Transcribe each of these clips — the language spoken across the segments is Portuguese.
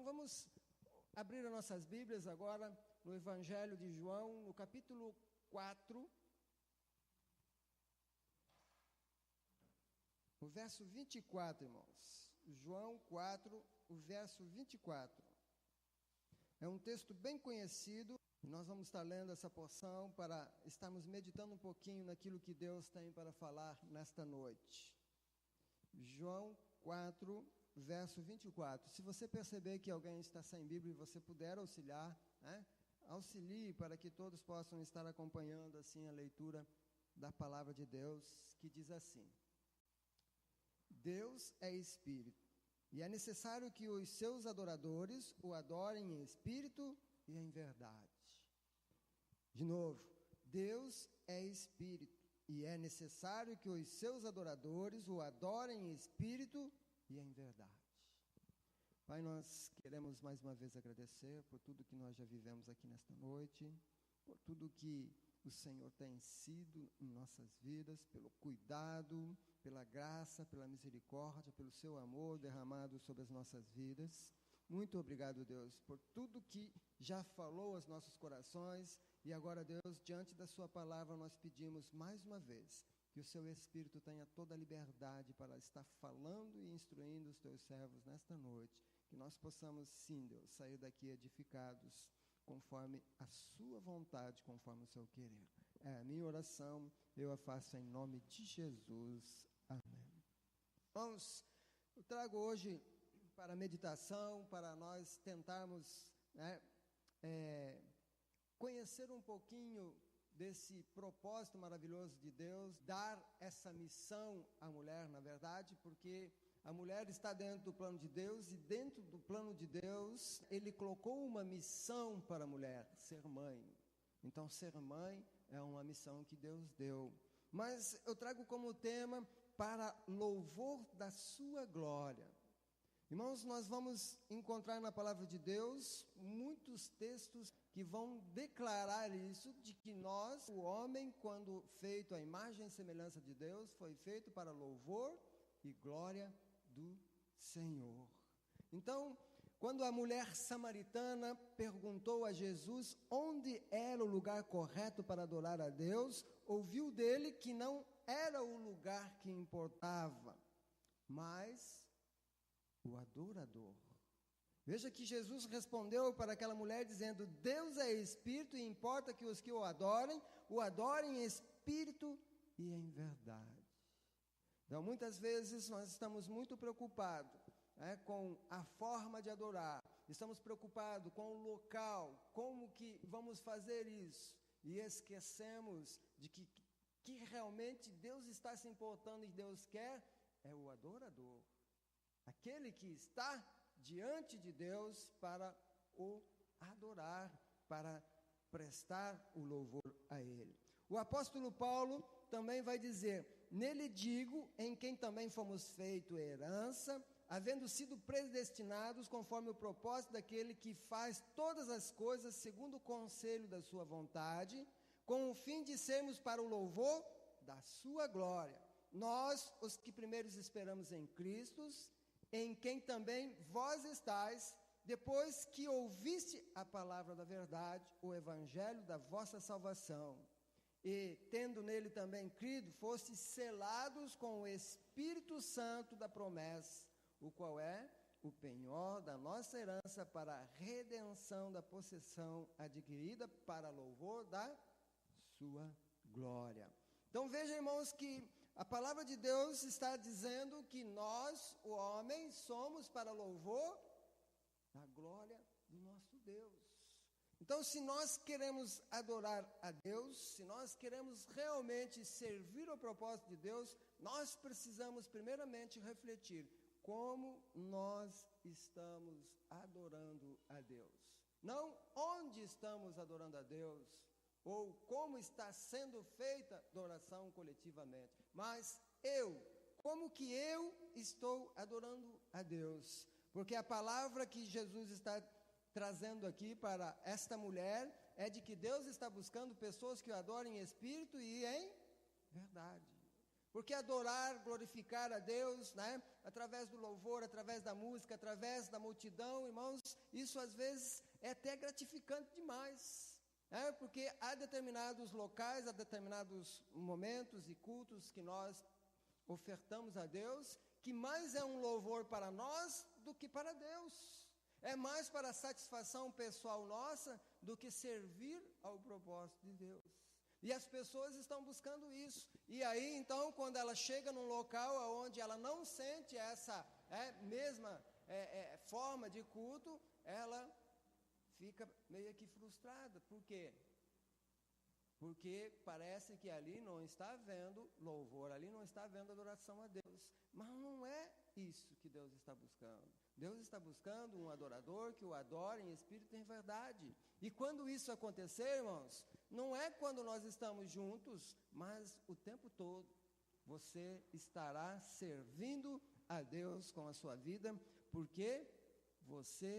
vamos abrir as nossas Bíblias agora no Evangelho de João, no capítulo 4, o verso 24, irmãos. João 4, o verso 24. É um texto bem conhecido, e nós vamos estar lendo essa porção para estarmos meditando um pouquinho naquilo que Deus tem para falar nesta noite. João 4, verso 24. Se você perceber que alguém está sem Bíblia e você puder auxiliar, auxilie para que todos possam estar acompanhando assim a leitura da palavra de Deus, que diz assim: Deus é Espírito, e é necessário que os seus adoradores o adorem em espírito e em verdade. De novo, Deus é Espírito, e é necessário que os seus adoradores o adorem em espírito e em verdade. Pai, nós queremos mais uma vez agradecer por tudo que nós já vivemos aqui nesta noite, por tudo que o Senhor tem sido em nossas vidas, pelo cuidado, pela graça, pela misericórdia, pelo seu amor derramado sobre as nossas vidas. Muito obrigado, Deus, por tudo que já falou aos nossos corações. E agora, Deus, diante da sua palavra, nós pedimos mais uma vez que o seu Espírito tenha toda a liberdade para estar falando e instruindo os teus servos nesta noite. Que nós possamos, sim, Deus, sair daqui edificados conforme a sua vontade, conforme o seu querer. É a minha oração, eu a faço em nome de Jesus. Amém. Irmãos, eu trago hoje para a meditação, para nós tentarmos conhecer um pouquinho desse propósito maravilhoso de Deus, dar essa missão à mulher, na verdade, porque a mulher está dentro do plano de Deus, e dentro do plano de Deus, Ele colocou uma missão para a mulher, ser mãe. Então, ser mãe é uma missão que Deus deu. Mas eu trago como tema, para louvor da sua glória. Irmãos, nós vamos encontrar na palavra de Deus muitos textos que vão declarar isso, de que nós, o homem, quando feito à imagem e semelhança de Deus, foi feito para louvor e glória do Senhor. Então, quando a mulher samaritana perguntou a Jesus onde era o lugar correto para adorar a Deus, ouviu dele que não era o lugar que importava, mas o adorador. Veja que Jesus respondeu para aquela mulher dizendo: Deus é Espírito, e importa que os que o adorem em espírito e em verdade. Então, muitas vezes nós estamos muito preocupados com a forma de adorar, estamos preocupados com o local, como que vamos fazer isso, e esquecemos de que realmente Deus está se importando e Deus quer é o adorador, aquele que está diante de Deus para o adorar, para prestar o louvor a Ele. O apóstolo Paulo também vai dizer: nele digo, em quem também fomos feito herança, havendo sido predestinados conforme o propósito daquele que faz todas as coisas segundo o conselho da sua vontade, com o fim de sermos para o louvor da sua glória. Nós, os que primeiro esperamos em Cristo, em quem também vós estáis, depois que ouviste a palavra da verdade, o evangelho da vossa salvação, e tendo nele também crido, fostes selados com o Espírito Santo da promessa, o qual é o penhor da nossa herança para a redenção da possessão adquirida para louvor da sua glória. Então veja, irmãos, que a palavra de Deus está dizendo que nós, o homem, somos para louvor da glória do nosso Deus. Então, se nós queremos adorar a Deus, se nós queremos realmente servir ao propósito de Deus, nós precisamos primeiramente refletir como nós estamos adorando a Deus. Não onde estamos adorando a Deus, ou como está sendo feita a adoração coletivamente, mas como que eu estou adorando a Deus? Porque a palavra que Jesus está trazendo aqui para esta mulher é de que Deus está buscando pessoas que o adorem em espírito e em verdade. Porque adorar, glorificar a Deus, né, através do louvor, através da música, através da multidão, irmãos, isso às vezes é até gratificante demais. Porque há determinados locais, há determinados momentos e cultos que nós ofertamos a Deus, que mais é um louvor para nós do que para Deus. É mais para a satisfação pessoal nossa do que servir ao propósito de Deus. E as pessoas estão buscando isso. E aí, então, quando ela chega num local onde ela não sente essa mesma forma de culto, ela fica meio que frustrada. Por quê? Porque parece que ali não está havendo louvor, ali não está havendo adoração a Deus. Mas não é isso que Deus está buscando. Deus está buscando um adorador que o adore em espírito e em verdade. E quando isso acontecer, irmãos, não é quando nós estamos juntos, mas o tempo todo você estará servindo a Deus com a sua vida, porque você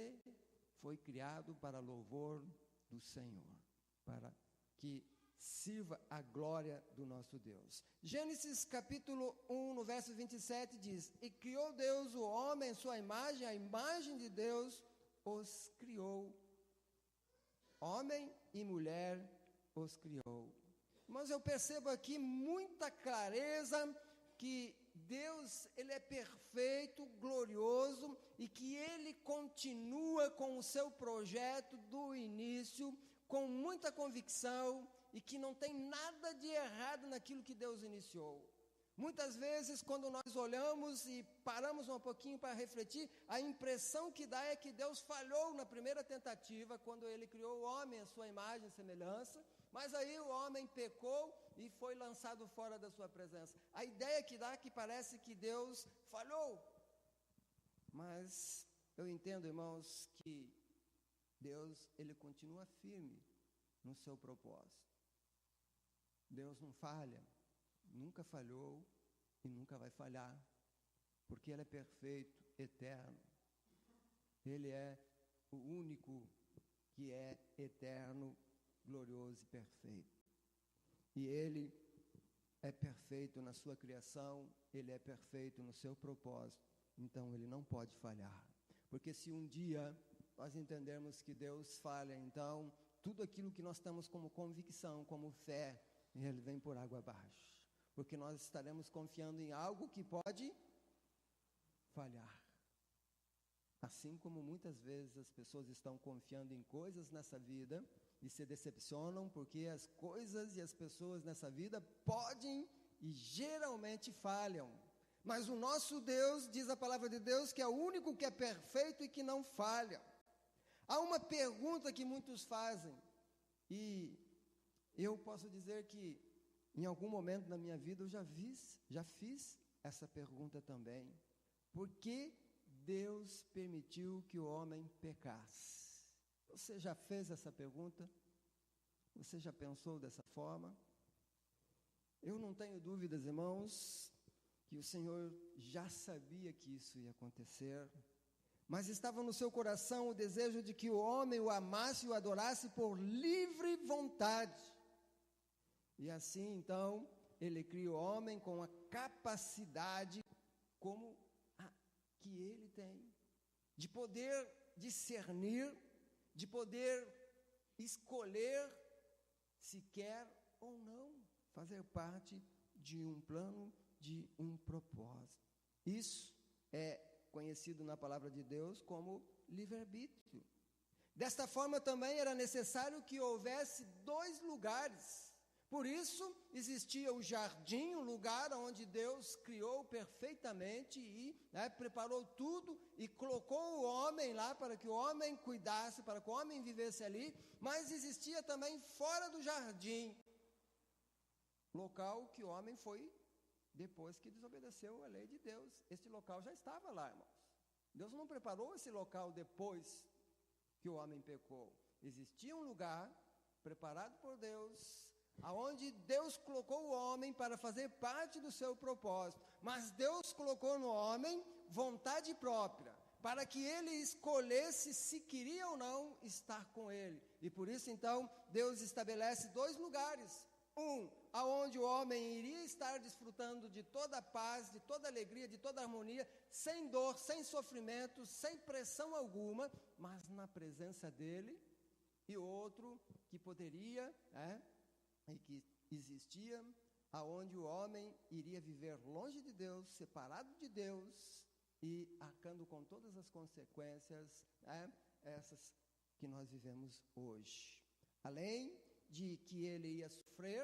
foi criado para louvor do Senhor, para que sirva a glória do nosso Deus. Gênesis capítulo 1, no verso 27 diz: E criou Deus o homem, sua imagem, a imagem de Deus os criou. Homem e mulher os criou. Mas eu percebo aqui muita clareza que Deus, Ele é perfeito, glorioso, e que Ele continua com o seu projeto do início, com muita convicção, e que não tem nada de errado naquilo que Deus iniciou. Muitas vezes, quando nós olhamos e paramos um pouquinho para refletir, a impressão que dá é que Deus falhou na primeira tentativa, quando Ele criou o homem, a sua imagem e semelhança, mas aí o homem pecou e foi lançado fora da sua presença. A ideia que dá é que parece que Deus falhou. Mas eu entendo, irmãos, que Deus, Ele continua firme no seu propósito. Deus não falha, nunca falhou e nunca vai falhar, porque Ele é perfeito, eterno. Ele é o único que é eterno, glorioso e perfeito. E Ele é perfeito na sua criação, Ele é perfeito no seu propósito, então Ele não pode falhar. Porque se um dia nós entendermos que Deus falha, então tudo aquilo que nós temos como convicção, como fé, Ele vem por água abaixo. Porque nós estaremos confiando em algo que pode falhar. Assim como muitas vezes as pessoas estão confiando em coisas nessa vida e se decepcionam porque as coisas e as pessoas nessa vida podem e geralmente falham. Mas o nosso Deus, diz a palavra de Deus, que é o único que é perfeito e que não falha. Há uma pergunta que muitos fazem, e eu posso dizer que em algum momento da minha vida eu já fiz essa pergunta também. Por que Deus permitiu que o homem pecasse? Você já fez essa pergunta? Você já pensou dessa forma? Eu não tenho dúvidas, irmãos, que o Senhor já sabia que isso ia acontecer, mas estava no seu coração o desejo de que o homem o amasse e o adorasse por livre vontade. E assim, então, Ele cria o homem com a capacidade como a que ele tem, de poder discernir, de poder escolher se quer ou não fazer parte de um plano, de um propósito. Isso é conhecido na palavra de Deus como livre-arbítrio. Desta forma também era necessário que houvesse 2 lugares. Por isso existia o jardim, um lugar onde Deus criou perfeitamente e preparou tudo e colocou o homem lá para que o homem cuidasse, para que o homem vivesse ali, mas existia também fora do jardim, local que o homem foi depois que desobedeceu a lei de Deus. Este local já estava lá, irmãos. Deus não preparou esse local depois que o homem pecou. Existia um lugar preparado por Deus, aonde Deus colocou o homem para fazer parte do seu propósito, mas Deus colocou no homem vontade própria, para que ele escolhesse se queria ou não estar com ele. E por isso então Deus estabelece 2 lugares, um aonde o homem iria estar desfrutando de toda a paz, de toda a alegria, de toda a harmonia, sem dor, sem sofrimento, sem pressão alguma, mas na presença dele, e outro que poderia, e que existia, aonde o homem iria viver longe de Deus, separado de Deus, e arcando com todas as consequências, essas que nós vivemos hoje. Além de que ele ia sofrer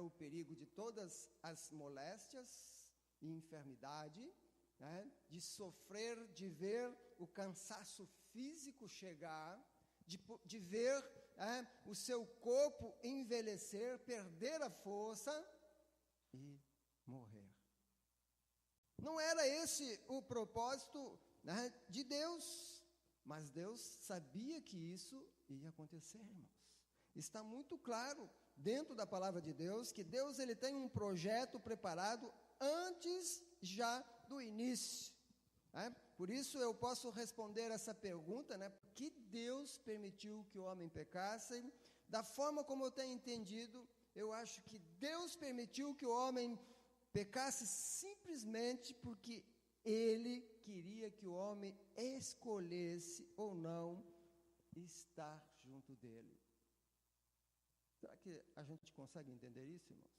o perigo de todas as moléstias e enfermidade, de sofrer, de ver o cansaço físico chegar, de ver o seu corpo envelhecer, perder a força e morrer. Não era esse o propósito de Deus, mas Deus sabia que isso ia acontecer, irmãos. Está muito claro dentro da palavra de Deus que Deus ele tem um projeto preparado antes já do início. Por isso eu posso responder essa pergunta, por que Deus permitiu que o homem pecasse? Da forma como eu tenho entendido, eu acho que Deus permitiu que o homem pecasse simplesmente porque ele queria que o homem escolhesse ou não estar junto dele. Será que a gente consegue entender isso, irmãos?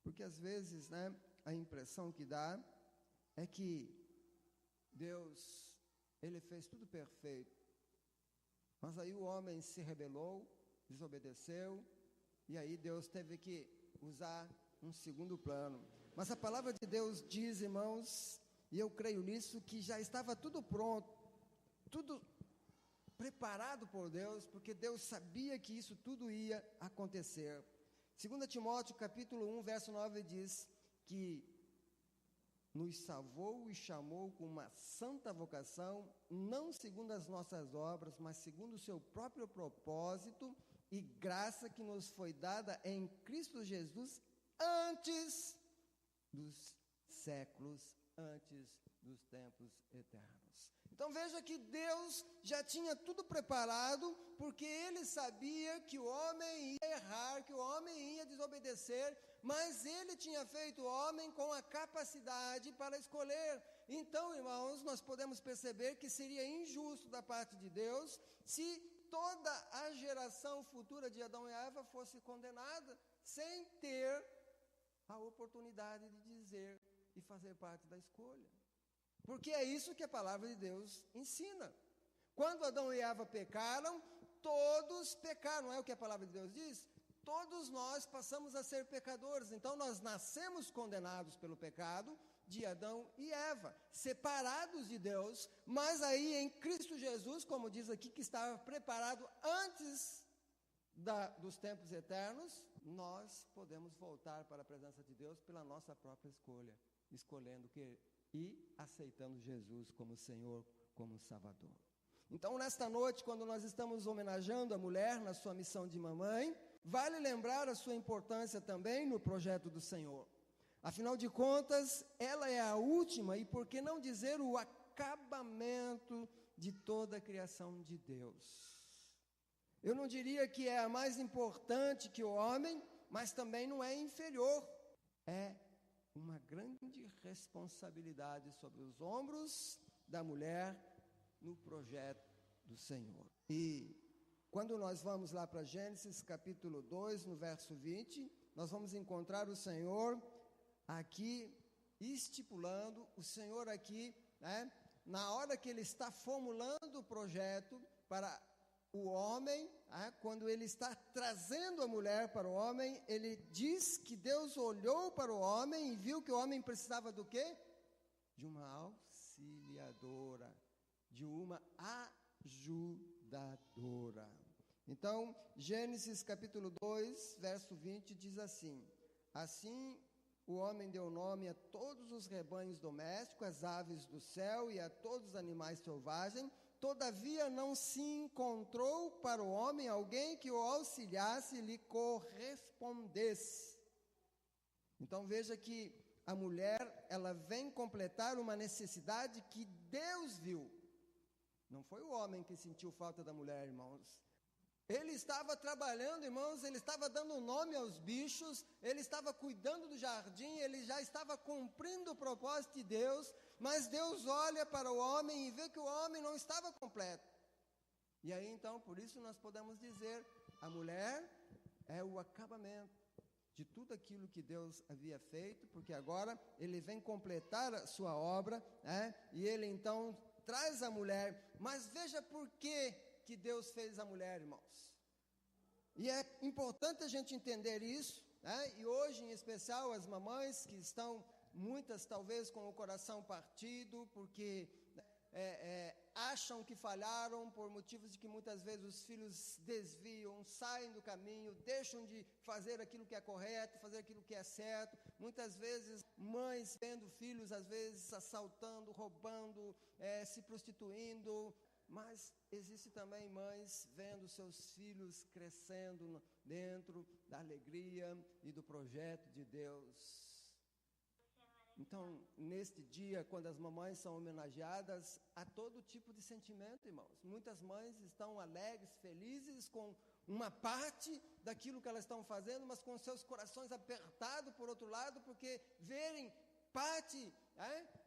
Porque às vezes, a impressão que dá é que Deus, ele fez tudo perfeito, mas aí o homem se rebelou, desobedeceu, e aí Deus teve que usar um segundo plano. Mas a palavra de Deus diz, irmãos, e eu creio nisso, que já estava tudo pronto, tudo preparado por Deus, porque Deus sabia que isso tudo ia acontecer. 2 Timóteo capítulo 1, verso 9 diz que nos salvou e chamou com uma santa vocação, não segundo as nossas obras, mas segundo o seu próprio propósito e graça que nos foi dada em Cristo Jesus antes dos séculos, antes dos tempos eternos. Então veja que Deus já tinha tudo preparado, porque ele sabia que o homem ia errar, que o homem ia desobedecer, mas ele tinha feito o homem com a capacidade para escolher. Então, irmãos, nós podemos perceber que seria injusto da parte de Deus se toda a geração futura de Adão e Eva fosse condenada, sem ter a oportunidade de dizer e fazer parte da escolha. Porque é isso que a palavra de Deus ensina. Quando Adão e Eva pecaram, todos pecaram, não é o que a palavra de Deus diz? Todos nós passamos a ser pecadores, então nós nascemos condenados pelo pecado de Adão e Eva, separados de Deus, mas aí em Cristo Jesus, como diz aqui, que estava preparado antes dos tempos eternos, nós podemos voltar para a presença de Deus pela nossa própria escolha, escolhendo que e aceitando Jesus como Senhor, como Salvador. Então, nesta noite, quando nós estamos homenageando a mulher na sua missão de mamãe, vale lembrar a sua importância também no projeto do Senhor. Afinal de contas, ela é a última e, por que não dizer, o acabamento de toda a criação de Deus. Eu não diria que é a mais importante que o homem, mas também não é inferior. É uma grande responsabilidade sobre os ombros da mulher no projeto do Senhor. E quando nós vamos lá para Gênesis capítulo 2, no verso 20, nós vamos encontrar o Senhor aqui estipulando, o Senhor aqui, na hora que ele está formulando o projeto para o homem, quando ele está trazendo a mulher para o homem, ele diz que Deus olhou para o homem e viu que o homem precisava do quê? De uma auxiliadora, de uma ajudadora. Então, Gênesis capítulo 2, verso 20 diz assim: assim o homem deu nome a todos os rebanhos domésticos, às aves do céu e a todos os animais selvagens. Todavia não se encontrou para o homem alguém que o auxiliasse e lhe correspondesse. Então veja que a mulher, ela vem completar uma necessidade que Deus viu. Não foi o homem que sentiu falta da mulher, irmãos. Ele estava trabalhando, irmãos, ele estava dando nome aos bichos, ele estava cuidando do jardim, ele já estava cumprindo o propósito de Deus, mas Deus olha para o homem e vê que o homem não estava completo. E aí então, por isso nós podemos dizer, a mulher é o acabamento de tudo aquilo que Deus havia feito, porque agora ele vem completar a sua obra, e ele então traz a mulher. Mas veja por que Deus fez a mulher, irmãos. E é importante a gente entender isso, e hoje em especial as mamães que estão, muitas talvez com o coração partido, porque acham que falharam por motivos de que muitas vezes os filhos desviam, saem do caminho, deixam de fazer aquilo que é correto, fazer aquilo que é certo. Muitas vezes mães vendo filhos às vezes assaltando, roubando, se prostituindo, mas existe também mães vendo seus filhos crescendo dentro da alegria e do projeto de Deus. Então, neste dia, quando as mamães são homenageadas, há todo tipo de sentimento, irmãos. Muitas mães estão alegres, felizes com uma parte daquilo que elas estão fazendo, mas com seus corações apertados por outro lado, porque verem parte,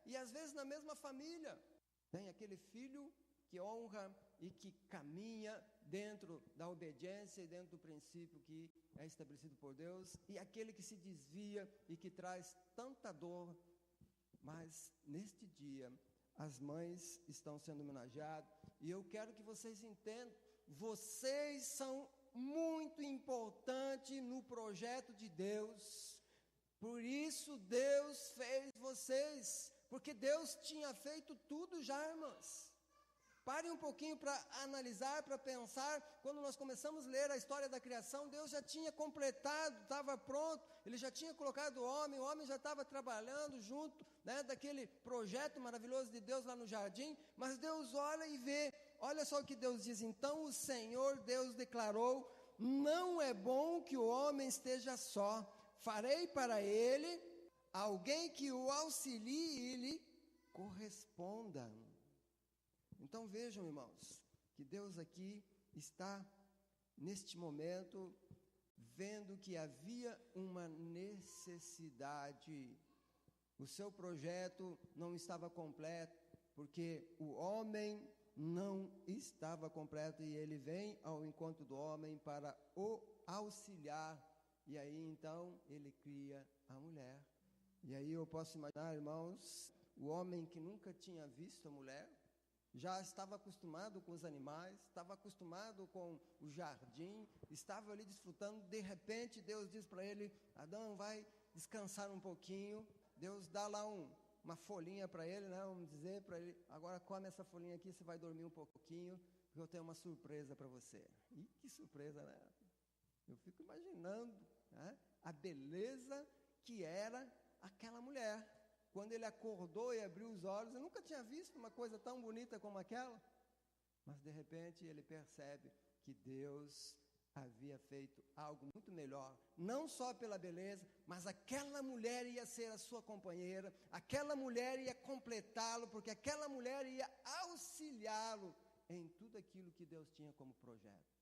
e às vezes na mesma família, tem aquele filho que honra e que caminha dentro da obediência e dentro do princípio que é estabelecido por Deus, e aquele que se desvia e que traz tanta dor. Mas neste dia as mães estão sendo homenageadas, e eu quero que vocês entendam, vocês são muito importantes no projeto de Deus. Por isso Deus fez vocês, porque Deus tinha feito tudo já, irmãs. Parem um pouquinho para analisar, para pensar. Quando nós começamos a ler a história da criação, Deus já tinha completado, estava pronto, Ele já tinha colocado o homem já estava trabalhando junto, daquele projeto maravilhoso de Deus lá no jardim, mas Deus olha e vê, olha só o que Deus diz: então o Senhor Deus declarou, não é bom que o homem esteja só, farei para ele alguém que o auxilie e lhe corresponda. Então vejam, irmãos, que Deus aqui está, neste momento, vendo que havia uma necessidade. O seu projeto não estava completo, porque o homem não estava completo, e ele vem ao encontro do homem para o auxiliar, e aí então ele cria a mulher. E aí eu posso imaginar, irmãos, o homem que nunca tinha visto a mulher, já estava acostumado com os animais, estava acostumado com o jardim, estava ali desfrutando. De repente Deus diz para ele: Adão, vai descansar um pouquinho. Deus dá lá uma folhinha para ele, vamos dizer para ele: agora come essa folhinha aqui, você vai dormir um pouquinho, porque eu tenho uma surpresa para você. E que surpresa, né? Eu fico imaginando, a beleza que era aquela mulher. Quando ele acordou e abriu os olhos, eu nunca tinha visto uma coisa tão bonita como aquela. Mas de repente ele percebe que Deus havia feito algo muito melhor. Não só pela beleza, mas aquela mulher ia ser a sua companheira. Aquela mulher ia completá-lo, porque aquela mulher ia auxiliá-lo em tudo aquilo que Deus tinha como projeto.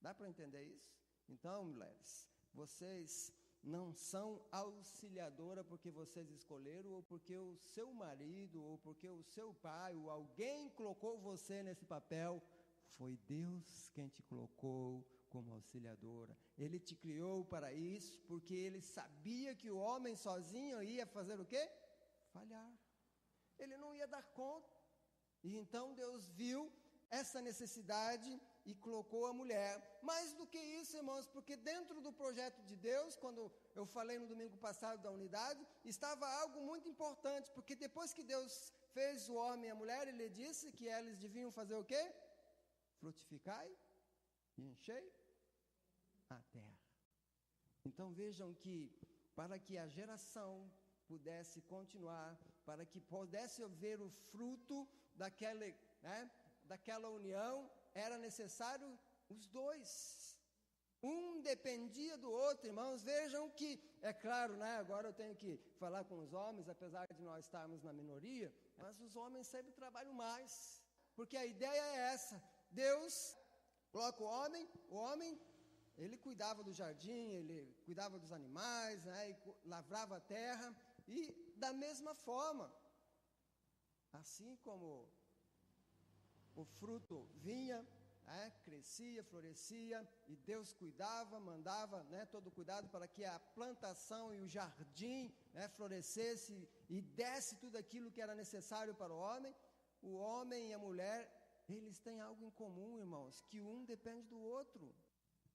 Dá para entender isso? Então, mulheres, vocês não são auxiliadora porque vocês escolheram, ou porque o seu marido, ou porque o seu pai, ou alguém colocou você nesse papel. Foi Deus quem te colocou como auxiliadora. Ele te criou para isso, porque Ele sabia que o homem sozinho ia fazer o quê? Falhar. Ele não ia dar conta. E então Deus viu essa necessidade e colocou a mulher. Mais do que isso, irmãos, porque dentro do projeto de Deus, quando eu falei no domingo passado da unidade, estava algo muito importante, porque depois que Deus fez o homem e a mulher, Ele disse que eles deviam fazer o quê? Frutificai e enchei a terra. Então vejam que, para que a geração pudesse continuar, para que pudesse haver o fruto daquela união, era necessário os dois. Um dependia do outro, irmãos. Vejam que, é claro, agora eu tenho que falar com os homens, apesar de nós estarmos na minoria, mas os homens sempre trabalham mais, porque a ideia é essa: Deus Coloca o homem, ele cuidava do jardim, ele cuidava dos animais, né, e lavrava a terra, e da mesma forma, assim como o fruto vinha, crescia, florescia, e Deus cuidava, mandava, né, todo o cuidado para que a plantação e o jardim, né, florescesse e desse tudo aquilo que era necessário para o homem e a mulher, eles têm algo em comum, irmãos, que um depende do outro.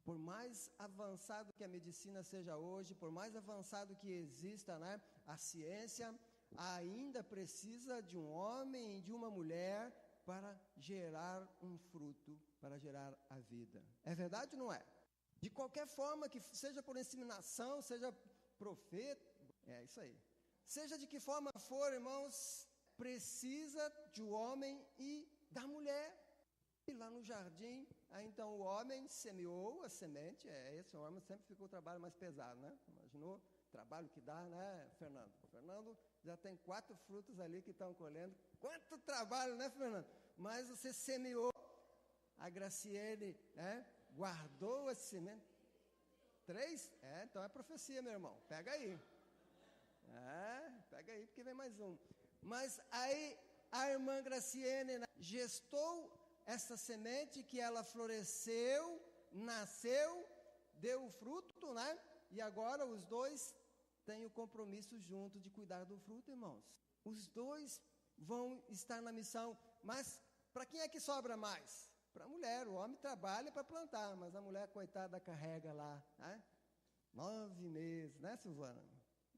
Por mais avançado que a medicina seja hoje, por mais avançado que exista, né, a ciência, ainda precisa de um homem e de uma mulher para gerar um fruto, para gerar a vida. É verdade ou não é? De qualquer forma, que seja por inseminação, seja profeta, é isso aí. Seja de que forma for, irmãos, precisa de um homem e da mulher. E lá no jardim, então o homem semeou a semente, esse homem sempre ficou o trabalho mais pesado, né? Imaginou o trabalho que dá, né, Fernando? Fernando já tem 4 frutos ali que estão colhendo. Quanto trabalho, né, Fernando? Mas você semeou, a Graciele, né, guardou a semente. 3? Então é profecia, meu irmão. Pega aí. Pega aí, porque vem mais um. Mas aí a irmã Graciele, né, gestou essa semente que ela floresceu, nasceu, deu o fruto, né? E agora os dois têm o compromisso junto de cuidar do fruto, irmãos. Os dois vão estar na missão, mas para quem é que sobra mais? Para a mulher. O homem trabalha para plantar, mas a mulher, coitada, carrega lá, né? 9 meses, né, Silvana?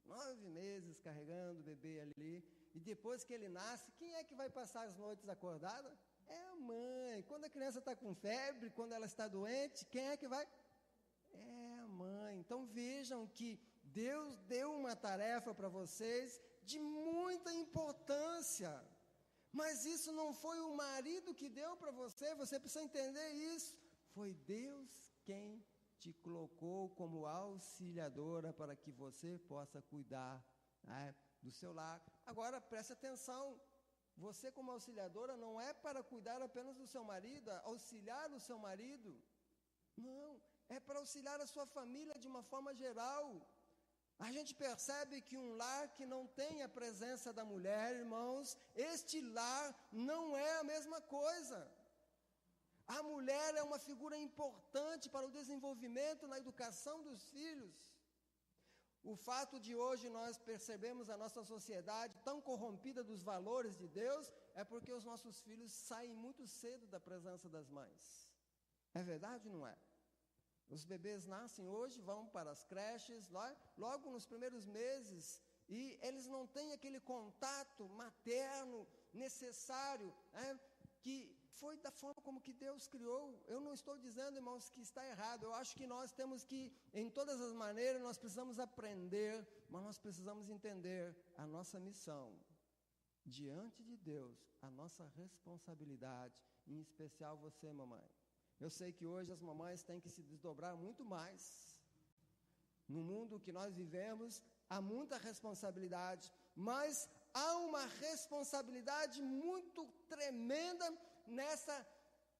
9 meses carregando o bebê ali, e depois que ele nasce, quem é que vai passar as noites acordada? É a mãe. Quando a criança está com febre, quando ela está doente, quem é que vai? É a mãe. Então vejam que Deus deu uma tarefa para vocês de muita importância. Mas isso não foi o marido que deu para você precisa entender isso. Foi Deus quem te colocou como auxiliadora para que você possa cuidar, né, do seu lar. Agora preste atenção. Você, como auxiliadora, não é para cuidar apenas do seu marido, auxiliar o seu marido. Não, é para auxiliar a sua família de uma forma geral. A gente percebe que um lar que não tem a presença da mulher, irmãos, este lar não é a mesma coisa. A mulher é uma figura importante para o desenvolvimento na educação dos filhos. O fato de hoje nós percebemos a nossa sociedade tão corrompida dos valores de Deus é porque os nossos filhos saem muito cedo da presença das mães. É verdade ou não é? Os bebês nascem hoje, vão para as creches, logo nos primeiros meses, e eles não têm aquele contato materno necessário, né, que foi da forma como que Deus criou. Eu não estou dizendo, irmãos, que está errado. Eu acho que nós temos que, em todas as maneiras, nós precisamos aprender, mas nós precisamos entender a nossa missão. Diante de Deus, a nossa responsabilidade, em especial você, mamãe. Eu sei que hoje as mamães têm que se desdobrar muito mais. No mundo que nós vivemos, há muita responsabilidade, mas há uma responsabilidade muito tremenda nessa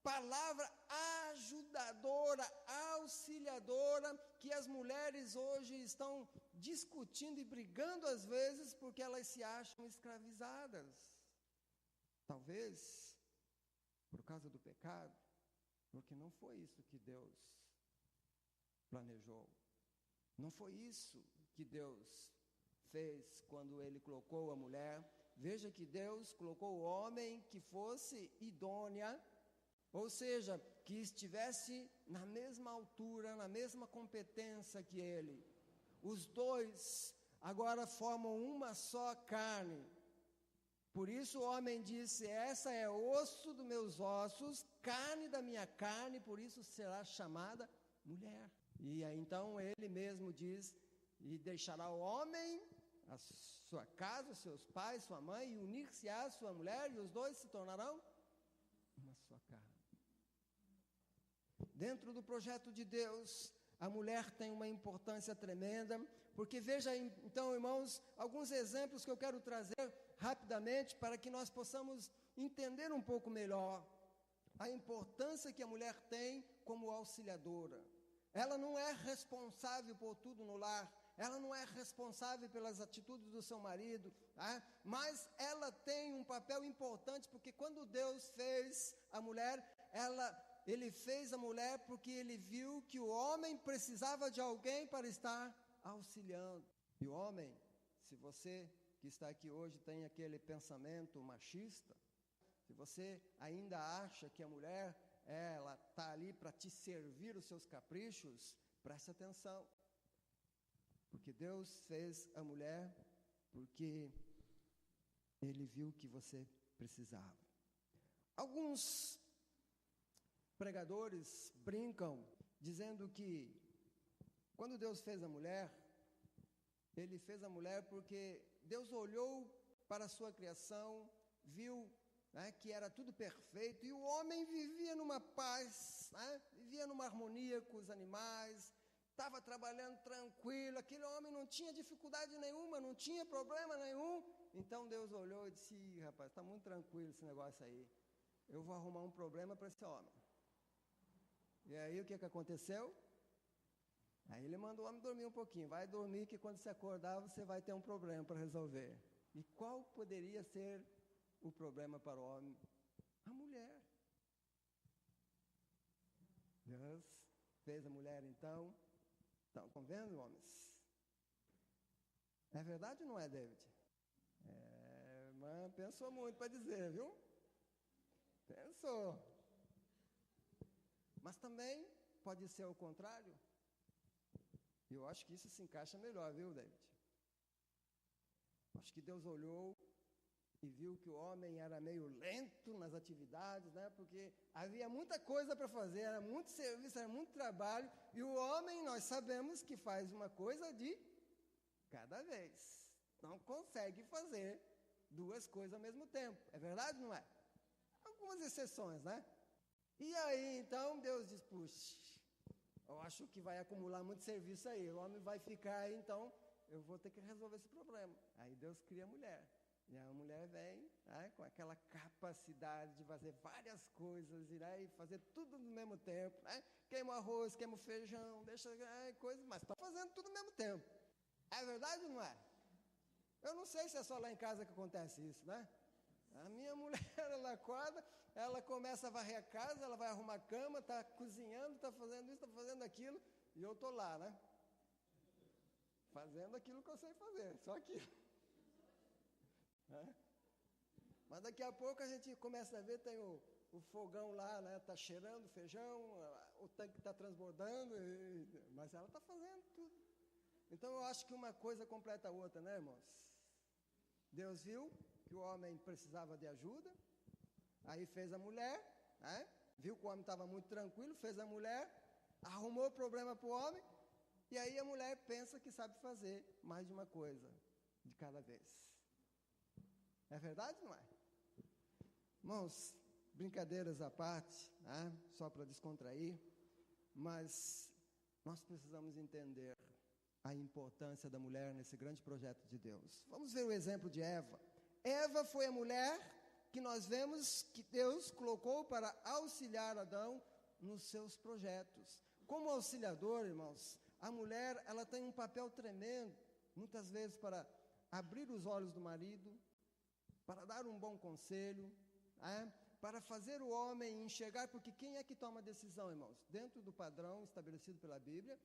palavra ajudadora, auxiliadora, que as mulheres hoje estão discutindo e brigando às vezes porque elas se acham escravizadas. Talvez por causa do pecado, porque não foi isso que Deus planejou. Não foi isso que Deus fez quando Ele colocou a mulher. Veja que Deus colocou o homem que fosse idônea, ou seja, que estivesse na mesma altura, na mesma competência que ele. Os dois agora formam uma só carne. Por isso o homem disse: essa é osso dos meus ossos, carne da minha carne, por isso será chamada mulher. E aí, então ele mesmo diz: e deixará o homem a sua casa, seus pais, sua mãe, e unir-se-á a sua mulher, e os dois se tornarão uma só carne. Dentro do projeto de Deus, a mulher tem uma importância tremenda, porque veja então, irmãos, alguns exemplos que eu quero trazer rapidamente para que nós possamos entender um pouco melhor. a importância que a mulher tem como auxiliadora. Ela não é responsável por tudo no lar, ela não é responsável pelas atitudes do seu marido, mas ela tem um papel importante, porque quando Deus fez a mulher, Ele fez a mulher porque Ele viu que o homem precisava de alguém para estar auxiliando. E o homem, se você que está aqui hoje tem aquele pensamento machista, se você ainda acha que a mulher, ela está ali para te servir os seus caprichos, preste atenção. Porque Deus fez a mulher porque Ele viu que você precisava. Alguns pregadores brincam dizendo que quando Deus fez a mulher, Ele fez a mulher porque Deus olhou para a sua criação, viu que era tudo perfeito, e o homem vivia numa paz, vivia numa harmonia com os animais, estava trabalhando tranquilo, aquele homem não tinha dificuldade nenhuma, não tinha problema nenhum. Então Deus olhou e disse: rapaz, está muito tranquilo esse negócio aí, eu vou arrumar um problema para esse homem. E aí o que aconteceu? Aí Ele mandou o homem dormir um pouquinho. Vai dormir que quando você acordar você vai ter um problema para resolver. E qual poderia ser o problema para o homem? A mulher. Deus fez a mulher então. Estão vendo, homens? É verdade ou não é, David? Mas pensou muito para dizer, viu? Pensou. Mas também pode ser o contrário. Eu acho que isso se encaixa melhor, viu, David? Acho que Deus olhou e viu que o homem era meio lento nas atividades, porque havia muita coisa para fazer, era muito serviço, era muito trabalho, e o homem, nós sabemos que faz uma coisa de cada vez. Não consegue fazer duas coisas ao mesmo tempo. É verdade ou não é? Algumas exceções, E aí, então, Deus diz: puxa, eu acho que vai acumular muito serviço aí, o homem vai ficar aí, então eu vou ter que resolver esse problema. Aí Deus cria a mulher, e a mulher vem com aquela capacidade de fazer várias coisas, e fazer tudo no mesmo tempo, queima o arroz, queima o feijão, deixa coisa, mas está fazendo tudo no mesmo tempo. É verdade ou não é? Eu não sei se é só lá em casa que acontece isso, A minha mulher, ela acorda, ela começa a varrer a casa, ela vai arrumar a cama, está cozinhando, está fazendo isso, está fazendo aquilo, e eu estou lá, fazendo aquilo que eu sei fazer, só aquilo. Mas daqui a pouco a gente começa a ver, tem o fogão lá, está cheirando feijão, o tanque está transbordando, mas ela está fazendo tudo. Então eu acho que uma coisa completa a outra, irmãos? Deus viu que o homem precisava de ajuda, aí fez a mulher, viu que o homem estava muito tranquilo, fez a mulher, arrumou o problema para o homem, e aí a mulher pensa que sabe fazer mais de uma coisa de cada vez. É verdade ou não é? Irmãos, brincadeiras à parte, só para descontrair, mas nós precisamos entender a importância da mulher nesse grande projeto de Deus. Vamos ver o exemplo de Eva. Eva foi a mulher que nós vemos que Deus colocou para auxiliar Adão nos seus projetos. Como auxiliador, irmãos, a mulher, ela tem um papel tremendo, muitas vezes para abrir os olhos do marido, para dar um bom conselho, para fazer o homem enxergar, porque quem é que toma a decisão, irmãos? Dentro do padrão estabelecido pela Bíblia,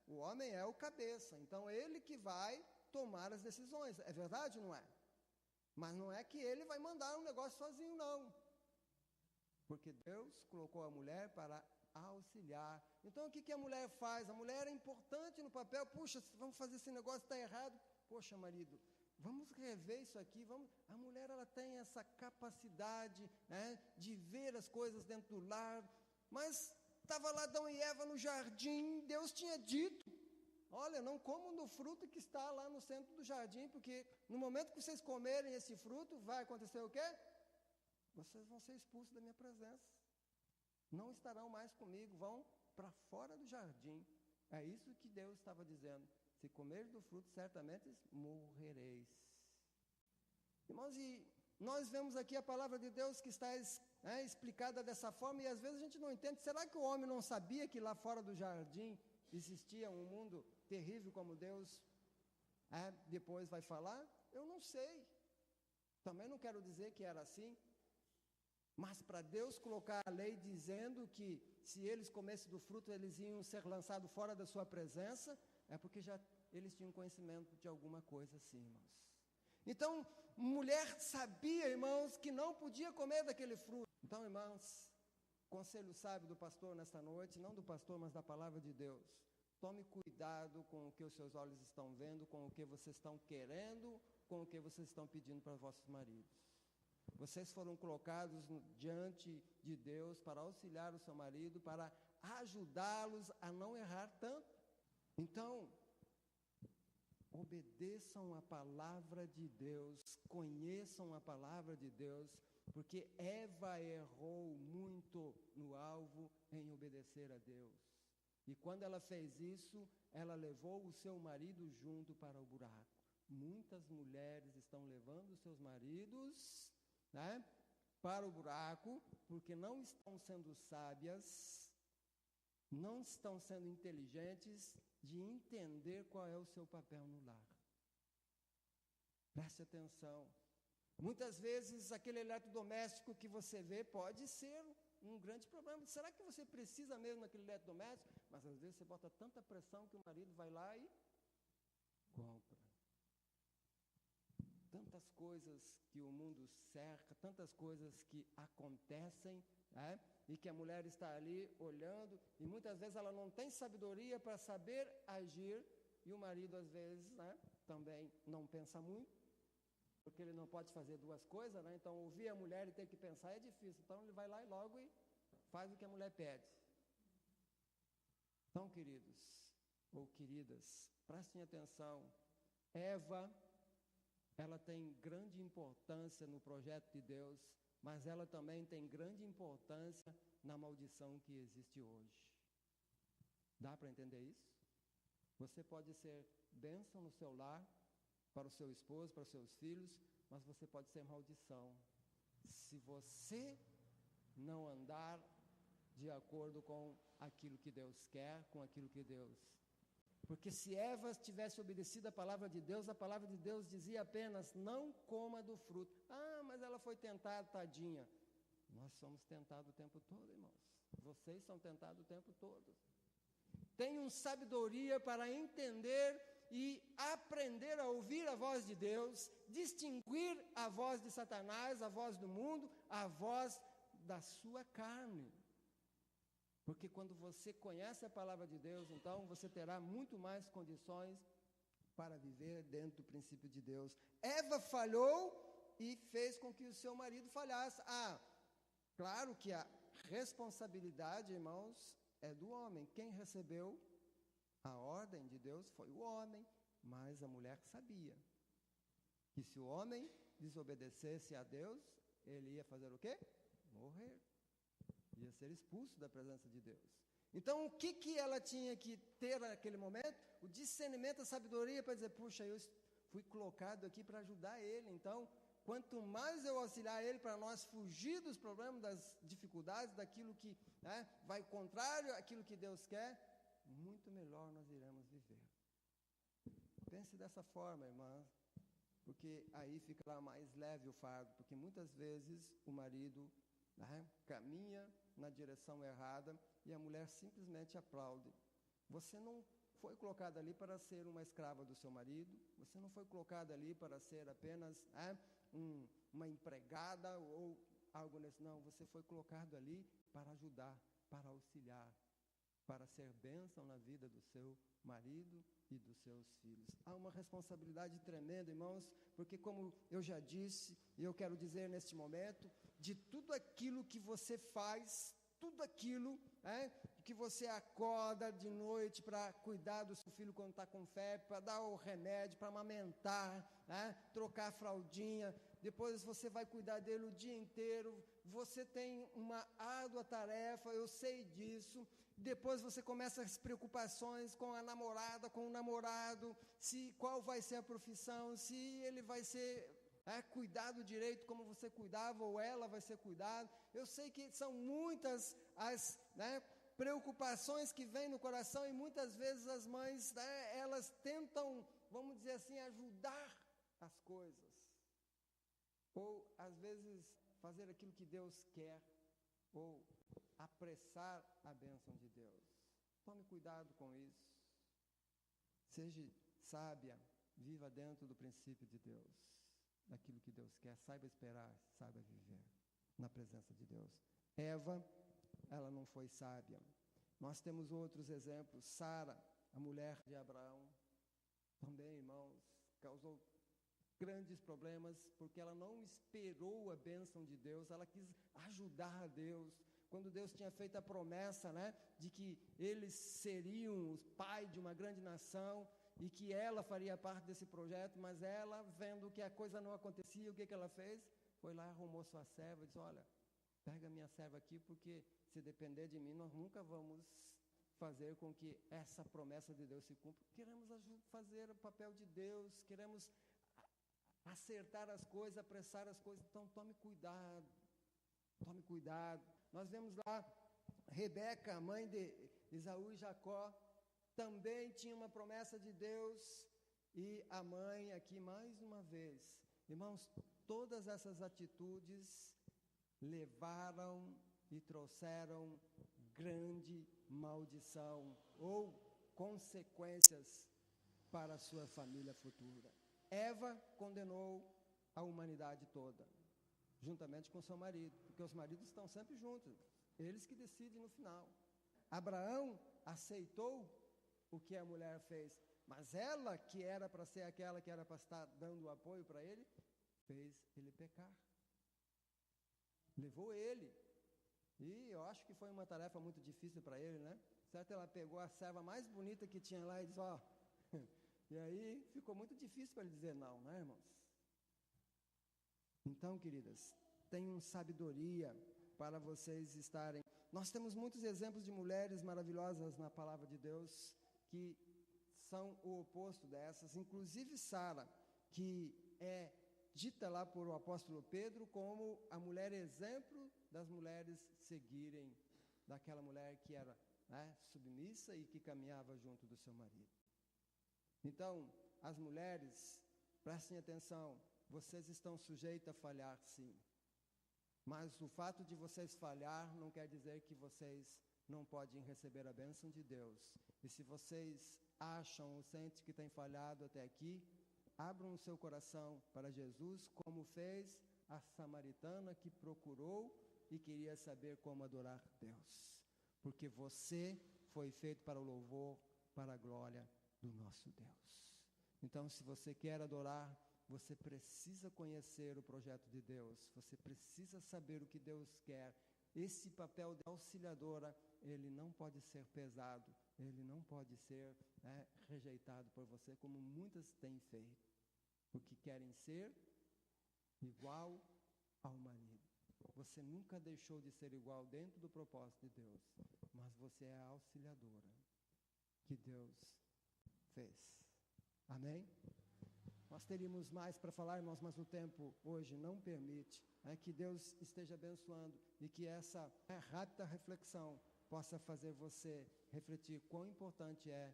o homem é o cabeça, então ele que vai tomar as decisões. É verdade ou não é? Mas não é que ele vai mandar um negócio sozinho, não. Porque Deus colocou a mulher para auxiliar. Então o que a mulher faz? A mulher é importante no papel. Puxa, vamos fazer esse negócio, está errado. Poxa, marido, vamos rever isso aqui. A mulher, ela tem essa capacidade de ver as coisas dentro do lar. Mas estava lá Adão e Eva no jardim, Deus tinha dito: olha, não comam do fruto que está lá no centro do jardim, porque no momento que vocês comerem esse fruto, vai acontecer o quê? Vocês vão ser expulsos da minha presença. Não estarão mais comigo, vão para fora do jardim. É isso que Deus estava dizendo. Se comeres do fruto, certamente morrereis. Irmãos, e nós vemos aqui a palavra de Deus que está explicada dessa forma, e às vezes a gente não entende. Será que o homem não sabia que lá fora do jardim existia um mundo terrível como Deus depois vai falar? Eu não sei. Também não quero dizer que era assim. Mas para Deus colocar a lei dizendo que se eles comessem do fruto, eles iam ser lançados fora da sua presença, é porque já eles tinham conhecimento de alguma coisa assim, irmãos. Então, mulher sabia, irmãos, que não podia comer daquele fruto. Então, irmãos, conselho sábio do pastor nesta noite, não do pastor, mas da palavra de Deus. Tome cuidado com o que os seus olhos estão vendo, com o que vocês estão querendo, com o que vocês estão pedindo para vossos maridos. Vocês foram colocados diante de Deus para auxiliar o seu marido, para ajudá-los a não errar tanto. Então, obedeçam a palavra de Deus, conheçam a palavra de Deus, porque Eva errou muito no alvo em obedecer a Deus. E quando ela fez isso, ela levou o seu marido junto para o buraco. Muitas mulheres estão levando os seus maridos para o buraco, porque não estão sendo sábias, não estão sendo inteligentes de entender qual é o seu papel no lar. Preste atenção. Muitas vezes aquele eletrodoméstico que você vê pode ser um grande problema. Será que você precisa mesmo daquele eletrodoméstico? Mas às vezes você bota tanta pressão que o marido vai lá e compra. Tantas coisas que o mundo cerca, tantas coisas que acontecem, e que a mulher está ali olhando, e muitas vezes ela não tem sabedoria para saber agir, e o marido às vezes também não pensa muito, porque ele não pode fazer duas coisas, então ouvir a mulher e ter que pensar é difícil, então ele vai lá e logo faz o que a mulher pede. Então, queridos ou queridas, prestem atenção. Eva, ela tem grande importância no projeto de Deus, mas ela também tem grande importância na maldição que existe hoje. Dá para entender isso? Você pode ser bênção no seu lar, para o seu esposo, para os seus filhos, mas você pode ser maldição se você não andar de acordo com aquilo que Deus quer, com aquilo que Deus... Porque se Eva tivesse obedecido a palavra de Deus dizia apenas, não coma do fruto. Mas ela foi tentada, tadinha. Nós somos tentados o tempo todo, irmãos. Vocês são tentados o tempo todo. Tenham sabedoria para entender e aprender a ouvir a voz de Deus, distinguir a voz de Satanás, a voz do mundo, a voz da sua carne. Porque quando você conhece a palavra de Deus, então você terá muito mais condições para viver dentro do princípio de Deus. Eva falhou e fez com que o seu marido falhasse. Claro que a responsabilidade, irmãos, é do homem. Quem recebeu a ordem de Deus foi o homem, mas a mulher sabia que se o homem desobedecesse a Deus, ele ia fazer o quê? Morrer. Ia ser expulso da presença de Deus. Então, o que ela tinha que ter naquele momento? O discernimento, a sabedoria para dizer, puxa, eu fui colocado aqui para ajudar ele. Então, quanto mais eu auxiliar ele para nós fugir dos problemas, das dificuldades, daquilo que vai contrário àquilo que Deus quer, muito melhor nós iremos viver. Pense dessa forma, irmã, porque aí ficará mais leve o fardo, porque muitas vezes o marido caminha na direção errada e a mulher simplesmente aplaude. Você não foi colocada ali para ser uma escrava do seu marido, você não foi colocada ali para ser apenas uma empregada ou algo nesse, não, você foi colocado ali para ajudar, para auxiliar, para ser bênção na vida do seu marido e dos seus filhos. Há uma responsabilidade tremenda, irmãos, porque como eu já disse, e eu quero dizer neste momento, de tudo aquilo que você faz, tudo aquilo que você acorda de noite para cuidar do seu filho quando está com febre, para dar o remédio, para amamentar, trocar a fraldinha, depois você vai cuidar dele o dia inteiro, você tem uma árdua tarefa, eu sei disso. Depois você começa as preocupações com a namorada, com o namorado, qual vai ser a profissão, se ele vai ser cuidado direito como você cuidava, ou ela vai ser cuidada. Eu sei que são muitas as preocupações que vêm no coração, e muitas vezes as mães, elas tentam, vamos dizer assim, ajudar as coisas, ou às vezes fazer aquilo que Deus quer, ou apressar a bênção de Deus. Tome cuidado com isso. Seja sábia, viva dentro do princípio de Deus, daquilo que Deus quer, saiba esperar, saiba viver na presença de Deus. Eva, ela não foi sábia. Nós temos outros exemplos. Sara, a mulher de Abraão, também, irmãos, causou grandes problemas, porque ela não esperou a bênção de Deus, ela quis ajudar a Deus. Quando Deus tinha feito a promessa, de que eles seriam os pais de uma grande nação, e que ela faria parte desse projeto, mas ela, vendo que a coisa não acontecia, o que ela fez? Foi lá, arrumou sua serva e disse: olha, pega minha serva aqui, porque se depender de mim, nós nunca vamos fazer com que essa promessa de Deus se cumpra. Queremos fazer o papel de Deus, queremos acertar as coisas, apressar as coisas. Então tome cuidado, tome cuidado. Nós vemos lá Rebeca, mãe de Esaú e Jacó, também tinha uma promessa de Deus, e a mãe aqui mais uma vez. Irmãos, todas essas atitudes levaram e trouxeram grande maldição ou consequências para a sua família futura. Eva condenou a humanidade toda, juntamente com seu marido, porque os maridos estão sempre juntos, eles que decidem no final. Abraão aceitou o que a mulher fez, mas ela, que era para ser aquela que era para estar dando apoio para ele, fez ele pecar. Levou ele. E eu acho que foi uma tarefa muito difícil para ele, Certo? Ela pegou a serva mais bonita que tinha lá e disse: e aí ficou muito difícil para ele dizer não, irmãos? Então, queridas, tenham sabedoria para vocês estarem. Nós temos muitos exemplos de mulheres maravilhosas na palavra de Deus, que são o oposto dessas, inclusive Sara, que é dita lá por o apóstolo Pedro como a mulher exemplo das mulheres seguirem, daquela mulher que era submissa e que caminhava junto do seu marido. Então, as mulheres, prestem atenção, vocês estão sujeitas a falhar, sim, mas o fato de vocês falhar não quer dizer que vocês não podem receber a bênção de Deus. E se vocês acham ou sentem que têm falhado até aqui, abram o seu coração para Jesus, como fez a samaritana que procurou e queria saber como adorar Deus. Porque você foi feito para o louvor, para a glória do nosso Deus. Então, se você quer adorar, você precisa conhecer o projeto de Deus, você precisa saber o que Deus quer. Esse papel de auxiliadora, ele não pode ser pesado, ele não pode ser rejeitado por você, como muitas têm feito, porque querem ser igual ao marido. Você nunca deixou de ser igual dentro do propósito de Deus, mas você é a auxiliadora que Deus fez. Amém? Nós teríamos mais para falar, irmãos, mas o tempo hoje não permite. Que Deus esteja abençoando e que essa rápida reflexão possa fazer você refletir quão importante é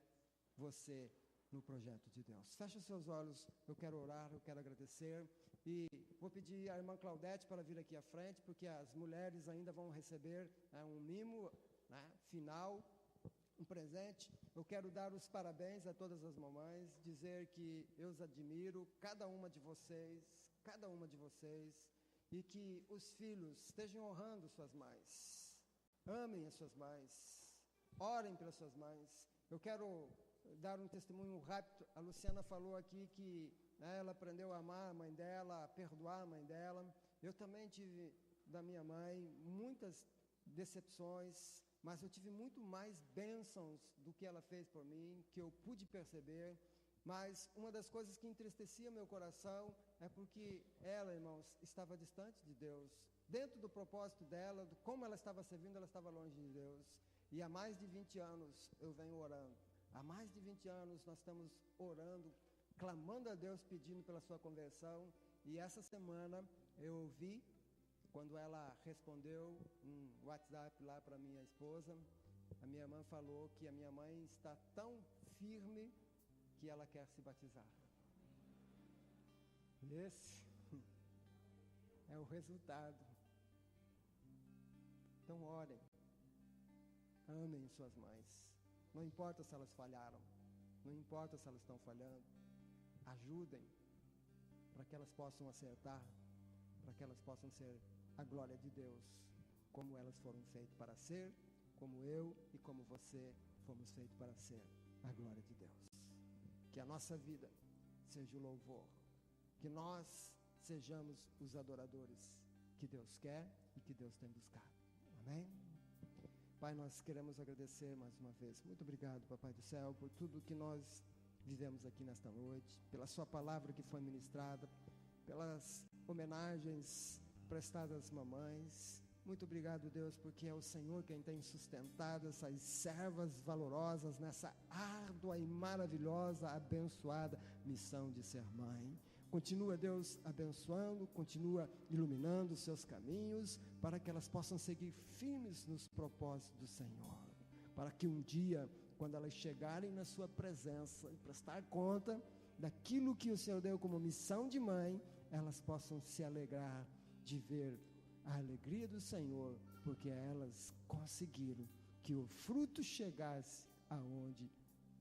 você no projeto de Deus. Feche os seus olhos, eu quero orar, eu quero agradecer, e vou pedir à irmã Claudete para vir aqui à frente, porque as mulheres ainda vão receber um mimo final, um presente. Eu quero dar os parabéns a todas as mamães, dizer que eu os admiro, cada uma de vocês, e que os filhos estejam honrando suas mães, amem as suas mães, orem pelas suas mães. Eu quero dar um testemunho rápido. A Luciana falou aqui que ela aprendeu a amar a mãe dela, a perdoar a mãe dela. Eu também tive da minha mãe muitas decepções, mas eu tive muito mais bênçãos do que ela fez por mim, que eu pude perceber. Mas uma das coisas que entristecia meu coração é porque ela, irmãos, estava distante de Deus. Dentro do propósito dela, como ela estava servindo, ela estava longe de Deus. E há mais de 20 anos eu venho orando. Há mais de 20 anos nós estamos orando, clamando a Deus, pedindo pela sua conversão. E essa semana eu ouvi, quando ela respondeu um WhatsApp lá para minha esposa, a minha irmã falou que a minha mãe está tão firme que ela quer se batizar. Esse é o resultado. Então orem, amem suas mães. Não importa se elas falharam, não importa se elas estão falhando, ajudem para que elas possam acertar, para que elas possam ser a glória de Deus, como elas foram feitas para ser, como eu e como você fomos feitos para ser a glória de Deus. Que a nossa vida seja o louvor, que nós sejamos os adoradores que Deus quer e que Deus tem buscado. Amém? Pai, nós queremos agradecer mais uma vez. Muito obrigado, Papai do Céu, por tudo que nós vivemos aqui nesta noite, pela sua palavra que foi ministrada, pelas homenagens prestadas às mamães. Muito obrigado, Deus, porque é o Senhor quem tem sustentado essas servas valorosas nessa árdua e maravilhosa, abençoada missão de ser mãe. Continua, Deus, abençoando, continua iluminando os seus caminhos, para que elas possam seguir firmes nos propósitos do Senhor, para que um dia, quando elas chegarem na sua presença e prestar conta daquilo que o Senhor deu como missão de mãe, elas possam se alegrar de ver a alegria do Senhor, porque elas conseguiram que o fruto chegasse aonde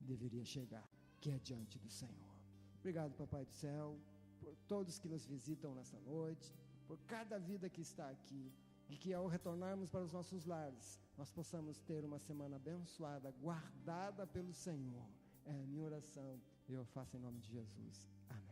deveria chegar, que é diante do Senhor. Obrigado, Papai do Céu, por todos que nos visitam nessa noite, por cada vida que está aqui, e que ao retornarmos para os nossos lares, nós possamos ter uma semana abençoada, guardada pelo Senhor. É a minha oração e eu faço em nome de Jesus. Amém.